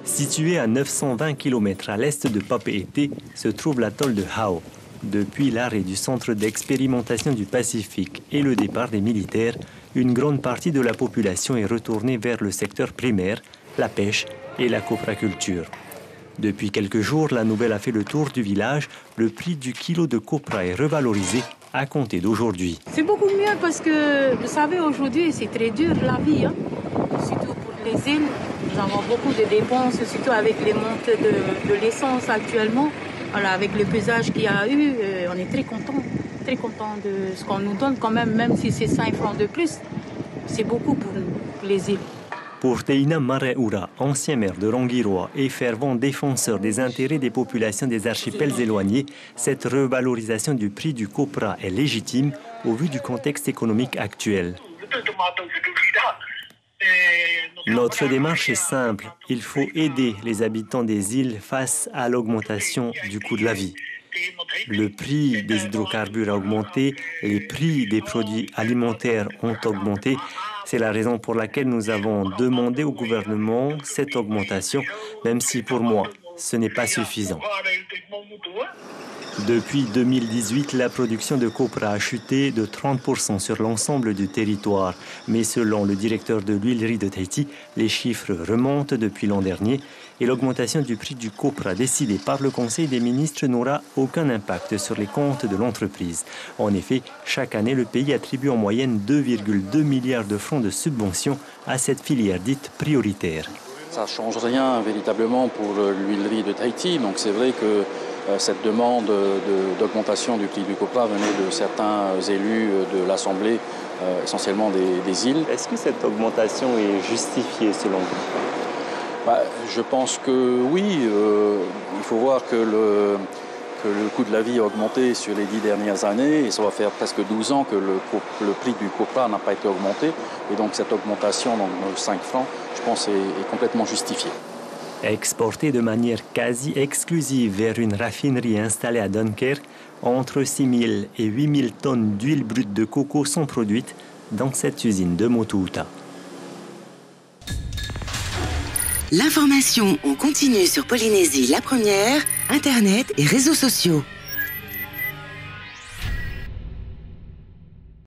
Situé à 920 km à l'est de Papeete, se trouve l'atoll de Hao. Depuis l'arrêt du centre d'expérimentation du Pacifique et le départ des militaires, une grande partie de la population est retournée vers le secteur primaire, la pêche et la copraculture. Depuis quelques jours, la nouvelle a fait le tour du village. Le prix du kilo de copra est revalorisé à compter d'aujourd'hui. C'est beaucoup mieux parce que, vous savez, aujourd'hui, c'est très dur la vie, surtout pour les îles. Nous avons beaucoup de dépenses, surtout avec les montées de l'essence actuellement. Voilà, avec le pesage qu'il y a eu, on est très content de ce qu'on nous donne quand même si c'est 5 francs de plus. C'est beaucoup pour les îles. Pour Teina Mareura, ancien maire de Rongiroa et fervent défenseur des intérêts des populations des archipels éloignés, cette revalorisation du prix du copra est légitime au vu du contexte économique actuel. Notre démarche est simple. Il faut aider les habitants des îles face à l'augmentation du coût de la vie. Le prix des hydrocarbures a augmenté, les prix des produits alimentaires ont augmenté. C'est la raison pour laquelle nous avons demandé au gouvernement cette augmentation, même si pour moi, ce n'est pas suffisant. Depuis 2018, la production de copra a chuté de 30% sur l'ensemble du territoire. Mais selon le directeur de l'huilerie de Tahiti, les chiffres remontent depuis l'an dernier et l'augmentation du prix du copra décidée par le Conseil des ministres n'aura aucun impact sur les comptes de l'entreprise. En effet, chaque année, le pays attribue en moyenne 2,2 milliards de francs de subventions à cette filière dite prioritaire. Ça ne change rien véritablement pour l'huilerie de Tahiti, donc c'est vrai que cette demande d'augmentation du prix du copra venait de certains élus de l'Assemblée, essentiellement des îles. Est-ce que cette augmentation est justifiée selon vous ? Je pense que oui. Il faut voir que le coût de la vie a augmenté sur les 10 dernières années et ça va faire presque 12 ans que le prix du copra n'a pas été augmenté. Et donc cette augmentation de 5 francs, je pense, est complètement justifiée. Exporté de manière quasi exclusive vers une raffinerie installée à Dunkerque, entre 6 000 et 8 000 tonnes d'huile brute de coco sont produites dans cette usine de Motuuta. L'information en continu sur Polynésie la première, Internet et réseaux sociaux.